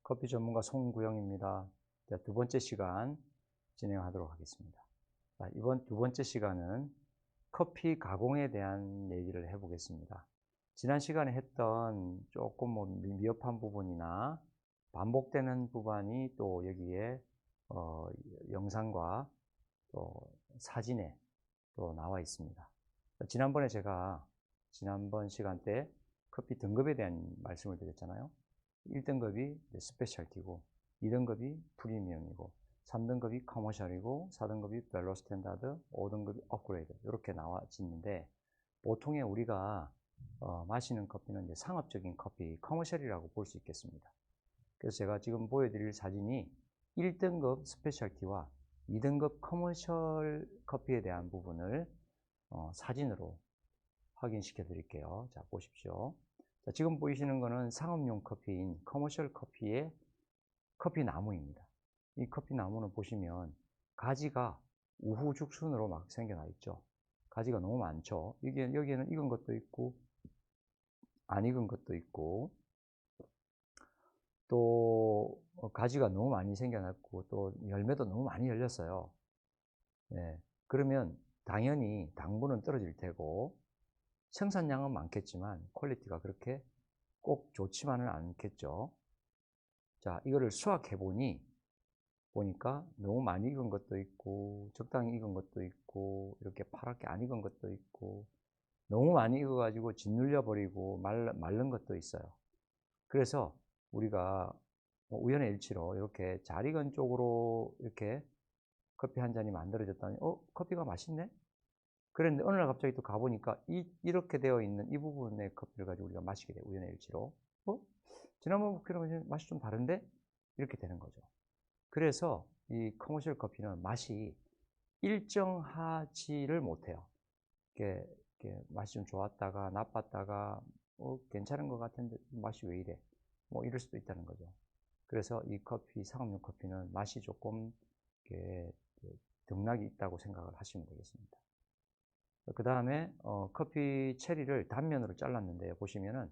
커피 전문가 송구영입니다. 두 번째 시간 진행하도록 하겠습니다. 이번 두 번째 시간은 커피 가공에 대한 얘기를 해보겠습니다. 지난 시간에 했던 조금 미흡한 부분이나 반복되는 부분이 또 여기에 영상과 또 사진에 또 나와 있습니다. 지난번에 제가 지난번 시간 때 커피 등급에 대한 말씀을 드렸잖아요. 1등급이 스페셜티고 2등급이 프리미엄이고 3등급이 커머셜이고 4등급이 벨로 스탠다드, 5등급이 업그레이드 이렇게 나와지는데 보통의 우리가 마시는 커피는 이제 상업적인 커피, 커머셜이라고 볼 수 있겠습니다. 그래서 제가 지금 보여드릴 사진이 1등급 스페셜티와 2등급 커머셜 커피에 대한 부분을 사진으로 확인시켜 드릴게요. 자, 보십시오. 자, 지금 보이시는 거는 상업용 커피인 커머셜 커피의 커피 나무입니다. 이 커피 나무는 보시면 가지가 우후죽순으로 막 생겨나 있죠. 가지가 너무 많죠. 여기에는 익은 것도 있고 안 익은 것도 있고 또 가지가 너무 많이 생겨났고 또 열매도 너무 많이 열렸어요. 예, 그러면 당연히 당분은 떨어질 테고 생산량은 많겠지만 퀄리티가 그렇게 꼭 좋지만은 않겠죠. 자, 이거를 수확해 보니까 너무 많이 익은 것도 있고 적당히 익은 것도 있고 이렇게 파랗게 안 익은 것도 있고 너무 많이 익어 가지고 짓눌려 버리고 마른 것도 있어요. 그래서 우리가 우연의 일치로 이렇게 잘 익은 쪽으로 이렇게 커피 한 잔이 만들어졌다니 커피가 맛있네? 그랬는데 어느 날 갑자기 또 가보니까 이렇게 되어 있는 이 부분의 커피를 가지고 우리가 마시게 돼요. 우연의 일치로. 지난번 커피랑 맛이 좀 다른데? 이렇게 되는 거죠. 그래서 이 커머셜 커피는 맛이 일정하지를 못해요. 이렇게 맛이 좀 좋았다가 나빴다가 괜찮은 것 같은데 맛이 왜 이래? 이럴 수도 있다는 거죠. 그래서 이 커피, 상업용 커피는 맛이 조금 이렇게 등락이 있다고 생각을 하시면 되겠습니다. 그 다음에 커피 체리를 단면으로 잘랐는데 보시면은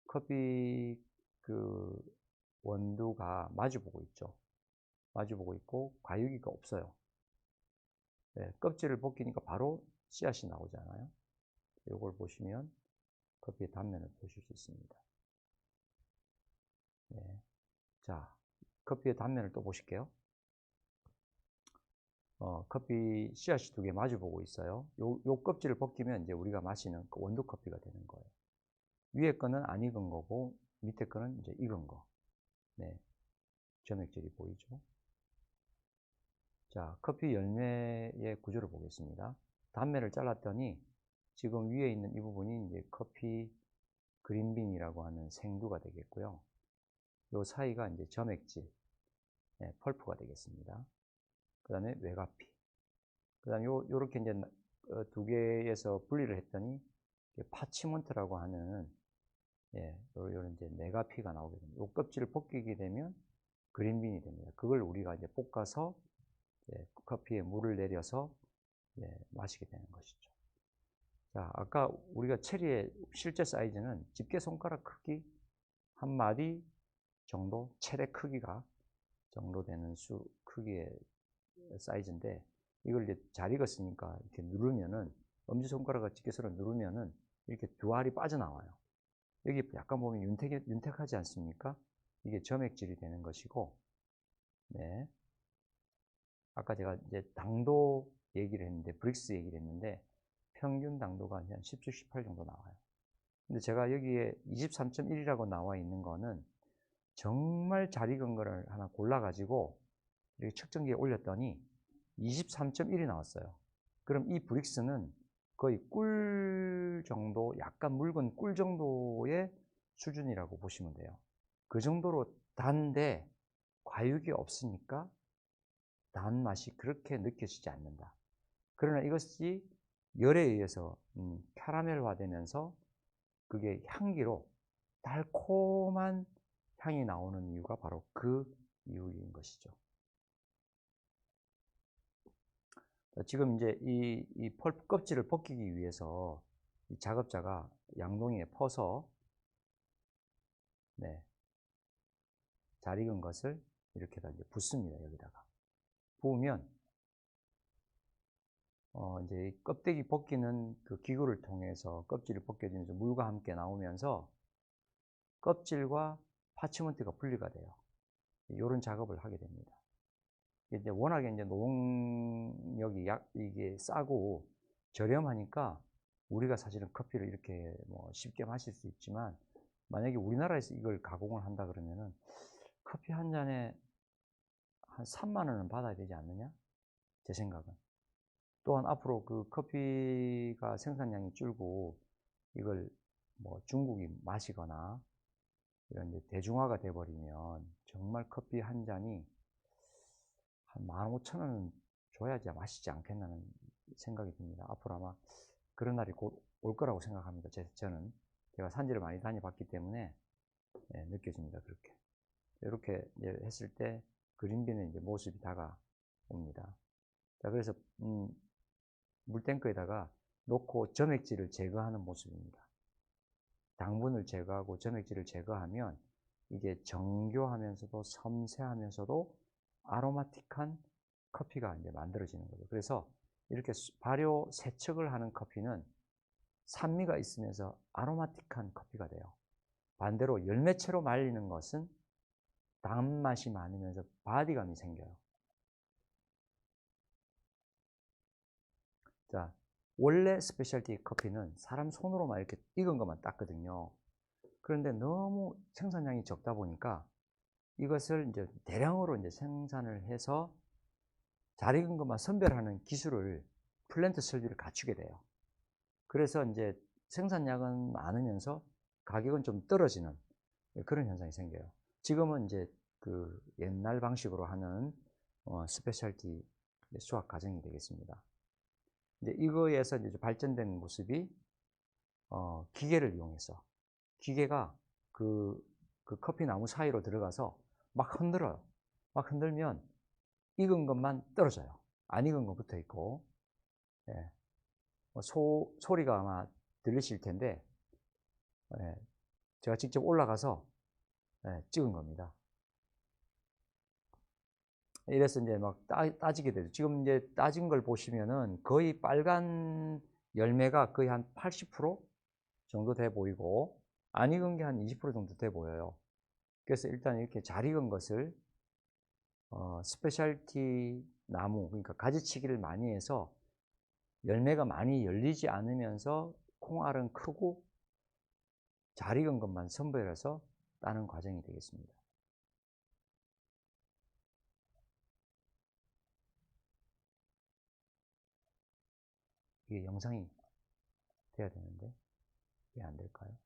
커피 그 원두가 마주보고 있죠. 마주보고 있고 과육이가 없어요. 네, 껍질을 벗기니까 바로 씨앗이 나오잖아요. 이걸 보시면 커피의 단면을 보실 수 있습니다. 네. 자, 커피의 단면을 또 보실게요. 커피 씨앗이 두 개 마주보고 있어요. 요 껍질을 벗기면 이제 우리가 마시는 그 원두 커피가 되는 거예요. 위에 거는 안 익은 거고 밑에 거는 이제 익은 거. 네, 점액질이 보이죠. 자, 커피 열매의 구조를 보겠습니다. 단면을 잘랐더니 지금 위에 있는 이 부분이 이제 커피 그린빈이라고 하는 생두가 되겠고요. 요 사이가 이제 점액질, 네, 펄프가 되겠습니다. 그 다음에 외가피. 그 다음에 요렇게 이제 두 개에서 분리를 했더니 파치먼트라고 하는 요런 이제 네가피가 나오게 됩니다. 요 껍질을 벗기게 되면 그린빈이 됩니다. 그걸 우리가 이제 볶아서 커피에 물을 내려서 마시게 되는 것이죠. 자, 아까 우리가 체리의 실제 사이즈는 집게 손가락 크기 한 마디 정도, 체의 크기가 정도 되는 크기의 사이즈인데 이걸 이제 잘 익었으니까 이렇게 누르면은 엄지손가락과 집게서로 누르면은 이렇게 두 알이 빠져나와요. 여기 약간 보면 윤택하지 않습니까? 이게 점액질이 되는 것이고, 네. 아까 제가 이제 당도 얘기를 했는데, 브릭스 얘기를 했는데, 평균 당도가 한 17, 18 정도 나와요. 근데 제가 여기에 23.1이라고 나와 있는 거는 정말 잘 익은 거를 하나 골라가지고 이렇게 측정기에 올렸더니 23.1이 나왔어요. 그럼 이 브릭스는 거의 꿀 정도, 약간 묽은 꿀 정도의 수준이라고 보시면 돼요. 그 정도로 단데 과육이 없으니까 단맛이 그렇게 느껴지지 않는다. 그러나 이것이 열에 의해서 캐러멜화 되면서 그게 향기로 달콤한 향이 나오는 이유가 바로 그 이유인 것이죠. 지금 이제 이 펄프 껍질을 벗기기 위해서 이 작업자가 양동이에 퍼서 잘 익은 것을 이렇게다 이제 붓습니다. 여기다가 부으면 이제 이 껍데기 벗기는 그 기구를 통해서 껍질을 벗겨지면서 물과 함께 나오면서 껍질과 파치먼트가 분리가 돼요. 이런 작업을 하게 됩니다. 이제 워낙에 이제 노동력이 이게 싸고 저렴하니까 우리가 사실은 커피를 이렇게 뭐 쉽게 마실 수 있지만, 만약에 우리나라에서 이걸 가공을 한다 그러면은 커피 한 잔에 한 3만 원은 받아야 되지 않느냐? 제 생각은. 또한 앞으로 그 커피가 생산량이 줄고 이걸 뭐 중국이 마시거나 이런 이제 대중화가 돼버리면 정말 커피 한 잔이 한 15,000원은 줘야지 마시지 않겠나는 생각이 듭니다. 앞으로 아마 그런 날이 곧 올 거라고 생각합니다. 저는 제가 산지를 많이 다녀봤기 때문에 느껴집니다. 그렇게. 이렇게 이제 했을 때 그린빈의 이제 모습이 다가옵니다. 자, 그래서 물탱크에다가 놓고 점액질을 제거하는 모습입니다. 당분을 제거하고 점액질을 제거하면 이게 정교하면서도 섬세하면서도 아로마틱한 커피가 이제 만들어지는 거죠. 그래서 이렇게 발효 세척을 하는 커피는 산미가 있으면서 아로마틱한 커피가 돼요. 반대로 열매채로 말리는 것은 단맛이 많으면서 바디감이 생겨요. 자, 원래 스페셜티 커피는 사람 손으로만 이렇게 익은 것만 땄거든요. 그런데 너무 생산량이 적다 보니까 이것을 이제 대량으로 이제 생산을 해서 잘 익은 것만 선별하는 기술을, 플랜트 설비를 갖추게 돼요. 그래서 이제 생산량은 많으면서 가격은 좀 떨어지는 그런 현상이 생겨요. 지금은 이제 그 옛날 방식으로 하는 스페셜티 수확 과정이 되겠습니다. 이제 이거에서 이제 발전된 모습이 기계를 이용해서, 기계가 그 커피 나무 사이로 들어가서 막 흔들어요. 막 흔들면 익은 것만 떨어져요. 안 익은 거 붙어 있고. 예. 소리가 아마 들리실 텐데, 예. 제가 직접 올라가서 찍은 겁니다. 이래서 이제 막 따지게 되죠. 지금 이제 따진 걸 보시면은 거의 빨간 열매가 거의 한 80% 정도 돼 보이고, 안 익은 게 한 20% 정도 돼 보여요. 그래서 일단 이렇게 잘 익은 것을 스페셜티 나무, 그러니까 가지치기를 많이 해서 열매가 많이 열리지 않으면서 콩알은 크고 잘 익은 것만 선별해서 따는 과정이 되겠습니다. 이게 영상이 돼야 되는데 왜 안 될까요?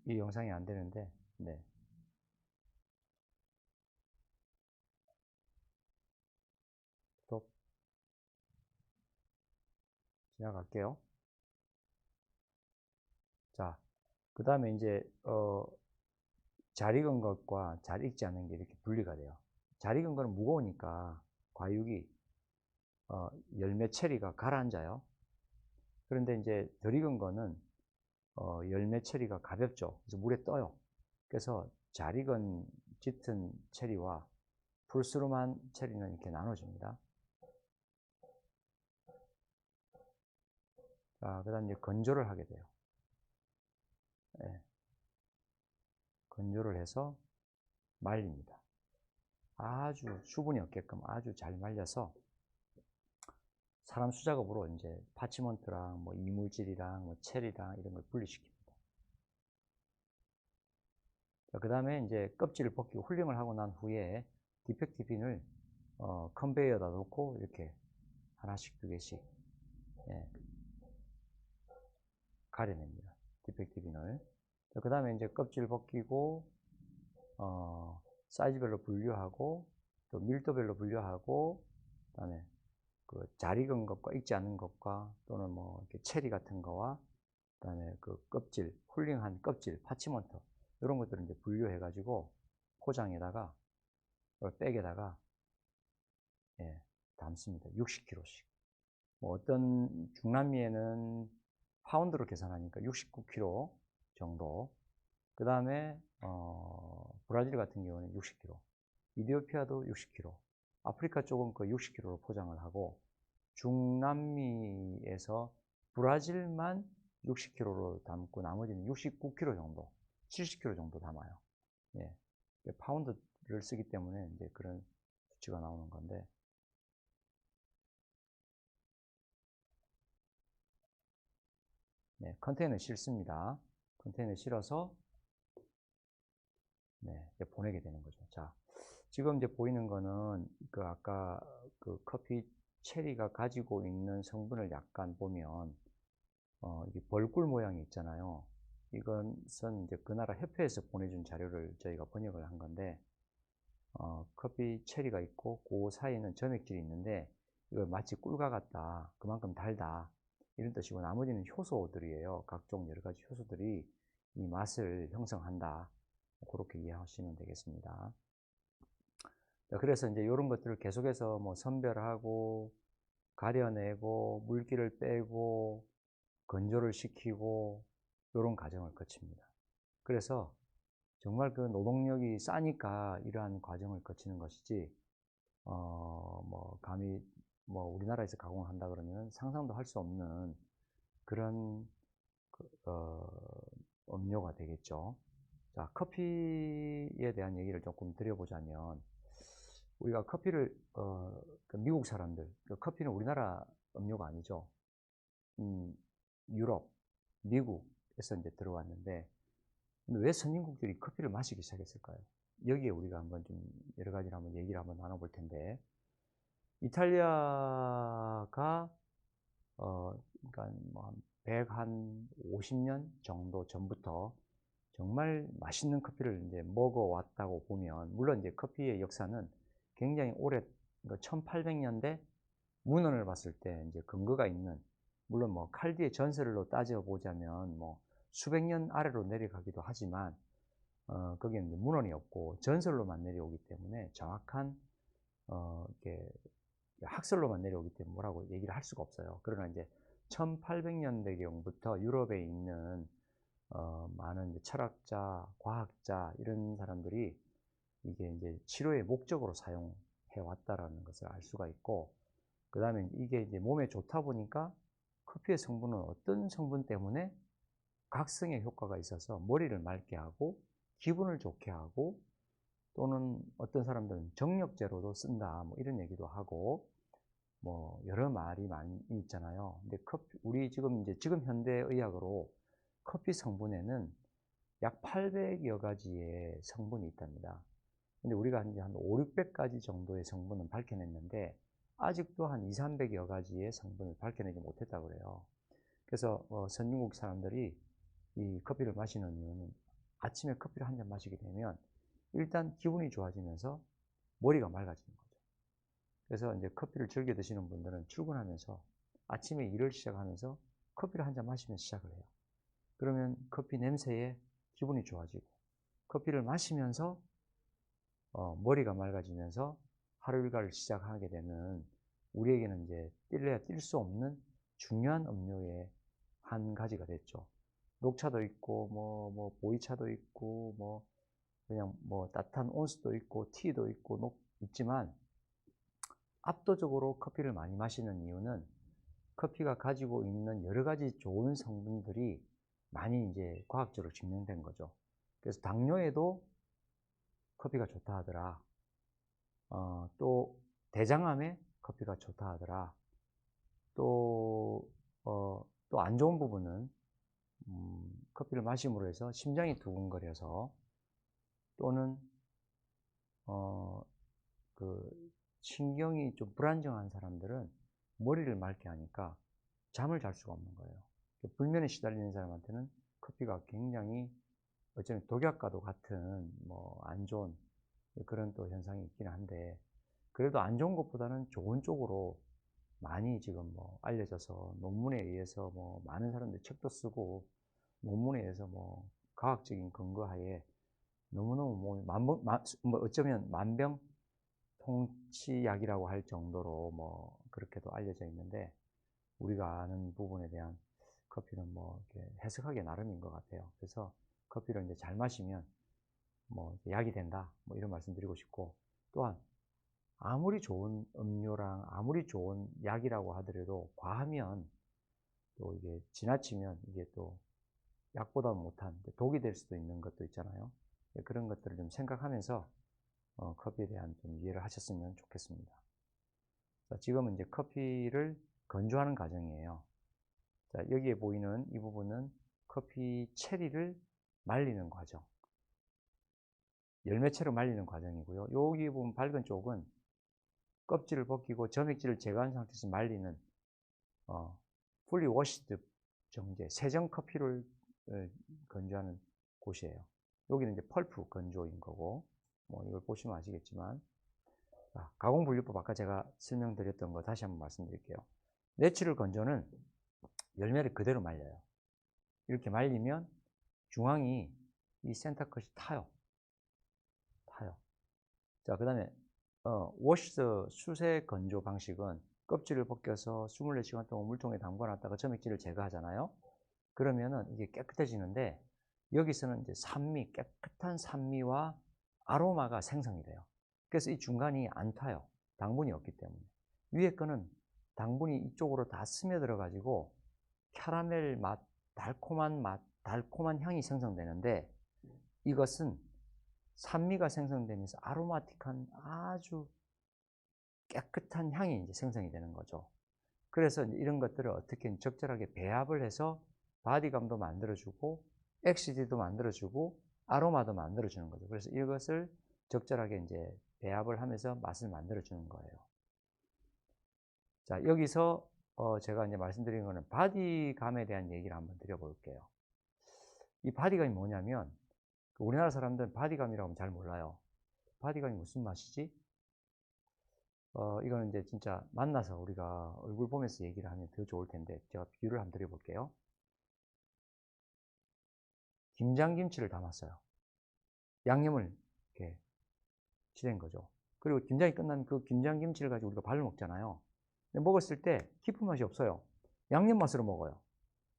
이 영상이 안 되는데, 네. 스톱. 지나갈게요. 자, 그 다음에 이제 잘 익은 것과 잘 익지 않은 게 이렇게 분리가 돼요. 잘 익은 거는 무거우니까 과육이 열매 체리가 가라앉아요. 그런데 이제 덜 익은 거는 열매 체리가 가볍죠. 그래서 물에 떠요. 그래서 잘 익은 짙은 체리와 푸르스름한 체리는 이렇게 나눠집니다. 자, 그 다음 이제 건조를 하게 돼요. 네. 건조를 해서 말립니다. 아주 수분이 없게끔 아주 잘 말려서 사람 수작업으로 이제 파치먼트랑 뭐 이물질이랑 뭐 체리랑 이런 걸 분리시킵니다. 그 다음에 이제 껍질을 벗기고 훌링을 하고 난 후에 디펙트 빈을 컨베이어에다 놓고 이렇게 하나씩 두 개씩 가려냅니다. 디펙트 빈을. 그 다음에 이제 껍질 벗기고 사이즈별로 분류하고 또 밀도별로 분류하고 그다음에 그 잘 익은 것과 익지 않은 것과 또는 뭐 이렇게 체리 같은 거와 그다음에 그 껍질, 훌링한 껍질, 파치몬트 이런 것들을 이제 분류해 가지고 포장에다가 백에다가 예, 담습니다. 60kg씩. 뭐 어떤 중남미에는 파운드로 계산하니까 69kg 정도. 그 다음에 브라질 같은 경우는 60kg, 이디오피아도 60kg, 아프리카 쪽은 그 60kg로 포장을 하고 중남미에서 브라질만 60kg로 담고 나머지는 69kg 정도, 70kg 정도 담아요. 예. 파운드를 쓰기 때문에 이제 그런 수치가 나오는 건데, 네, 컨테이너에 실습니다. 컨테이너에 실어서 네, 이제 보내게 되는 거죠. 자, 지금 이제 보이는 거는 그 아까 그 커피 체리가 가지고 있는 성분을 약간 보면 이게 벌꿀 모양이 있잖아요. 이것은 이제 그 나라 협회에서 보내준 자료를 저희가 번역을 한 건데 커피 체리가 있고 그 사이에는 점액질이 있는데 이거 마치 꿀과 같다, 그만큼 달다 이런 뜻이고 나머지는 효소들이에요. 각종 여러 가지 효소들이 이 맛을 형성한다. 그렇게 이해하시면 되겠습니다. 그래서 이제 이런 것들을 계속해서 뭐 선별하고 가려내고 물기를 빼고 건조를 시키고 이런 과정을 거칩니다. 그래서 정말 그 노동력이 싸니까 이러한 과정을 거치는 것이지 뭐 감히 뭐 우리나라에서 가공한다 그러면 상상도 할 수 없는 그런 음료가 되겠죠. 자, 커피에 대한 얘기를 조금 드려보자면 우리가 커피를 그 미국 사람들, 그 커피는 우리나라 음료가 아니죠. 유럽, 미국에서 이제 들어왔는데 왜 선진국들이 커피를 마시기 시작했을까요? 여기에 우리가 한번 좀 여러 가지를 한번 얘기를 한번 나눠볼 텐데 이탈리아가 그러니까 뭐 150년 정도 전부터 정말 맛있는 커피를 이제 먹어왔다고 보면, 물론 이제 커피의 역사는 굉장히 오래, 1800년대 문헌을 봤을 때 이제 근거가 있는, 물론 뭐 칼디의 전설로 따져보자면 뭐 수백 년 아래로 내려가기도 하지만, 거기는 이제 문헌이 없고 전설로만 내려오기 때문에 정확한, 이렇게 학설로만 내려오기 때문에 뭐라고 얘기를 할 수가 없어요. 그러나 이제 1800년대경부터 유럽에 있는 많은 철학자, 과학자 이런 사람들이 이게 이제 치료의 목적으로 사용해 왔다라는 것을 알 수가 있고, 그 다음에 이게 이제 몸에 좋다 보니까 커피의 성분은 어떤 성분 때문에 각성의 효과가 있어서 머리를 맑게 하고 기분을 좋게 하고 또는 어떤 사람들은 정력제로도 쓴다 뭐 이런 얘기도 하고 뭐 여러 말이 많이 있잖아요. 근데 우리 지금 현대 의학으로 커피 성분에는 약 800여 가지의 성분이 있답니다. 근데 우리가 한 5, 600가지 정도의 성분은 밝혀냈는데 아직도 한 2, 300여 가지의 성분을 밝혀내지 못했다고 그래요. 그래서 선진국 사람들이 이 커피를 마시는 이유는 아침에 커피를 한 잔 마시게 되면 일단 기분이 좋아지면서 머리가 맑아지는 거죠. 그래서 이제 커피를 즐겨 드시는 분들은 출근하면서 아침에 일을 시작하면서 커피를 한 잔 마시면서 시작을 해요. 그러면 커피 냄새에 기분이 좋아지고 커피를 마시면서 머리가 맑아지면서 하루 일과를 시작하게 되는 우리에게는 이제 뛸래야 뛸 수 없는 중요한 음료의 한 가지가 됐죠. 녹차도 있고 뭐 보이차도 있고 뭐 그냥 뭐 따뜻한 온수도 있고 티도 있고 있지만 압도적으로 커피를 많이 마시는 이유는 커피가 가지고 있는 여러 가지 좋은 성분들이 많이 이제 과학적으로 증명된 거죠. 그래서 당뇨에도 커피가 좋다 하더라. 또 대장암에 커피가 좋다 하더라. 또 안 좋은 부분은 커피를 마심으로 해서 심장이 두근거려서 또는 그 신경이 좀 불안정한 사람들은 머리를 맑게 하니까 잠을 잘 수가 없는 거예요. 불면에 시달리는 사람한테는 커피가 굉장히 어쩌면 독약과도 같은 뭐 안 좋은 그런 또 현상이 있긴 한데, 그래도 안 좋은 것보다는 좋은 쪽으로 많이 지금 뭐 알려져서 논문에 의해서 뭐 많은 사람들이 책도 쓰고 논문에 의해서 뭐 과학적인 근거하에 너무너무 뭐 어쩌면 만병통치약이라고 할 정도로 뭐 그렇게도 알려져 있는데, 우리가 아는 부분에 대한 커피는 뭐 이렇게 해석하기 나름인 것 같아요. 그래서 커피를 이제 잘 마시면 뭐 약이 된다, 뭐 이런 말씀 드리고 싶고, 또한 아무리 좋은 음료랑 아무리 좋은 약이라고 하더라도 과하면 또 이게 지나치면 이게 또 약보다 못한 독이 될 수도 있는 것도 있잖아요. 그런 것들을 좀 생각하면서 커피에 대한 좀 이해를 하셨으면 좋겠습니다. 자, 지금은 이제 커피를 건조하는 과정이에요. 자, 여기에 보이는 이 부분은 커피 체리를 말리는 과정, 열매채로 말리는 과정이고요. 여기 보면 밝은 쪽은 껍질을 벗기고 점액질을 제거한 상태에서 말리는 fully washed 정제, 세정 커피를 건조하는 곳이에요. 여기는 이제 펄프 건조인 거고, 뭐 이걸 보시면 아시겠지만, 가공분리법 아까 제가 설명드렸던 거 다시 한번 말씀드릴게요. 내추럴 건조는 열매를 그대로 말려요. 이렇게 말리면 중앙이 이 센터 컷이 타요. 자, 그 다음에 워시드 수세 건조 방식은 껍질을 벗겨서 24시간 동안 물통에 담궈놨다가 점액질을 제거하잖아요. 그러면은 이게 깨끗해지는데, 여기서는 이제 산미, 깨끗한 산미와 아로마가 생성이 돼요. 그래서 이 중간이 안 타요. 당분이 없기 때문에. 위에 거는 당분이 이쪽으로 다 스며들어 가지고 캐러멜 맛, 달콤한 향이 생성되는데, 이것은 산미가 생성되면서 아로마틱한 아주 깨끗한 향이 이제 생성이 되는 거죠. 그래서 이런 것들을 어떻게 적절하게 배합을 해서 바디감도 만들어주고 엑시디도 만들어주고 아로마도 만들어주는 거죠. 그래서 이것을 적절하게 이제 배합을 하면서 맛을 만들어주는 거예요. 자, 여기서 제가 이제 말씀드린 거는 바디감에 대한 얘기를 한번 드려볼게요. 이 바디감이 뭐냐면, 우리나라 사람들은 바디감이라고 하면 잘 몰라요. 바디감이 무슨 맛이지? 이거는 이제 진짜 만나서 우리가 얼굴 보면서 얘기를 하면 더 좋을 텐데, 제가 비유를 한번 드려볼게요. 김장김치를 담았어요. 양념을 이렇게 칠한 거죠. 그리고 김장이 끝나면 그 김장김치를 가지고 우리가 밥을 먹잖아요. 근데 먹었을 때 깊은 맛이 없어요. 양념 맛으로 먹어요.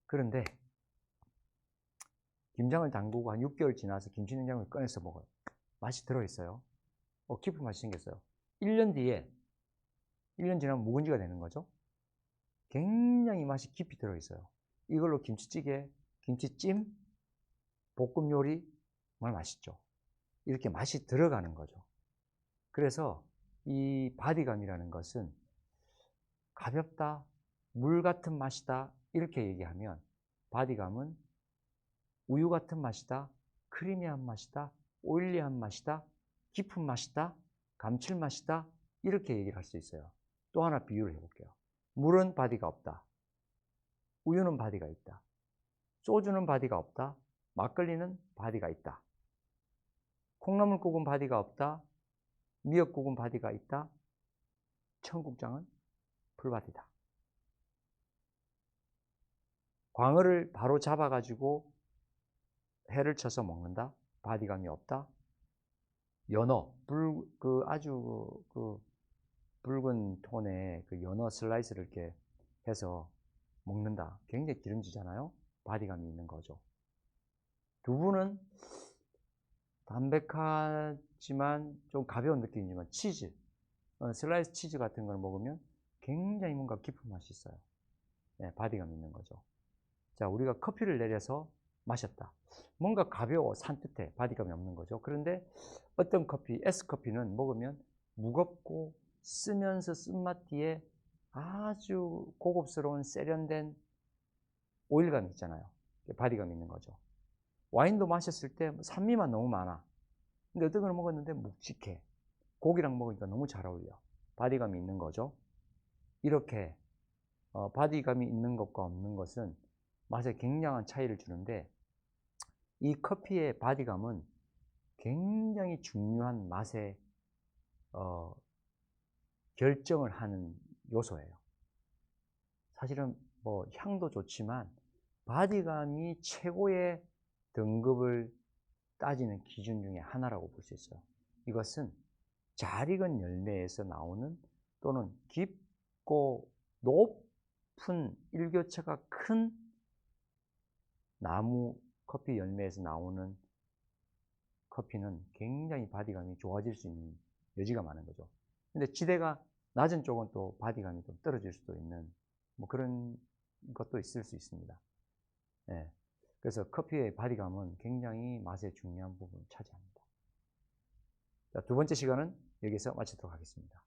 그런데 김장을 담그고 한 6개월 지나서 김치냉장고를 꺼내서 먹어요. 맛이 들어있어요. 깊은 맛이 생겼어요. 1년 뒤에, 1년 지나면 묵은지가 되는 거죠. 굉장히 맛이 깊이 들어있어요. 이걸로 김치찌개, 김치찜, 볶음 요리 정말 맛있죠. 이렇게 맛이 들어가는 거죠. 그래서 이 바디감이라는 것은 가볍다, 물 같은 맛이다, 이렇게 얘기하면, 바디감은 우유 같은 맛이다, 크리미한 맛이다, 오일리한 맛이다, 깊은 맛이다, 감칠맛이다, 이렇게 얘기를 할 수 있어요. 또 하나 비유를 해볼게요. 물은 바디가 없다, 우유는 바디가 있다, 소주는 바디가 없다, 막걸리는 바디가 있다, 콩나물국은 바디가 없다, 미역국은 바디가 있다, 청국장은 풀바디다. 광어를 바로 잡아가지고 회를 쳐서 먹는다, 바디감이 없다. 연어, 아주 붉은 톤의 그 연어 슬라이스를 이렇게 해서 먹는다. 굉장히 기름지잖아요. 바디감이 있는 거죠. 두부는 담백하지만 좀 가벼운 느낌이지만 치즈, 슬라이스 치즈 같은 걸 먹으면 굉장히 뭔가 깊은 맛이 있어요. 네, 바디감이 있는 거죠. 자, 우리가 커피를 내려서 마셨다. 뭔가 가벼워, 산뜻해, 바디감이 없는 거죠. 그런데 어떤 커피, S커피는 먹으면 무겁고 쓰면서 쓴맛 뒤에 아주 고급스러운 세련된 오일감이 있잖아요. 바디감이 있는 거죠. 와인도 마셨을 때 산미만 너무 많아. 근데 어떤 걸 먹었는데 묵직해. 고기랑 먹으니까 너무 잘 어울려. 바디감이 있는 거죠. 이렇게 바디감이 있는 것과 없는 것은 맛에 굉장한 차이를 주는데, 이 커피의 바디감은 굉장히 중요한 맛의 결정을 하는 요소예요. 사실은 뭐 향도 좋지만 바디감이 최고의 등급을 따지는 기준 중에 하나라고 볼 수 있어요. 이것은 잘 익은 열매에서 나오는 또는 깊고 높은 일교차가 큰 나무 커피 열매에서 나오는 커피는 굉장히 바디감이 좋아질 수 있는 여지가 많은 거죠. 근데 지대가 낮은 쪽은 또 바디감이 좀 떨어질 수도 있는 뭐 그런 것도 있을 수 있습니다. 예. 그래서 커피의 바디감은 굉장히 맛의 중요한 부분을 차지합니다. 자, 두 번째 시간은 여기서 마치도록 하겠습니다.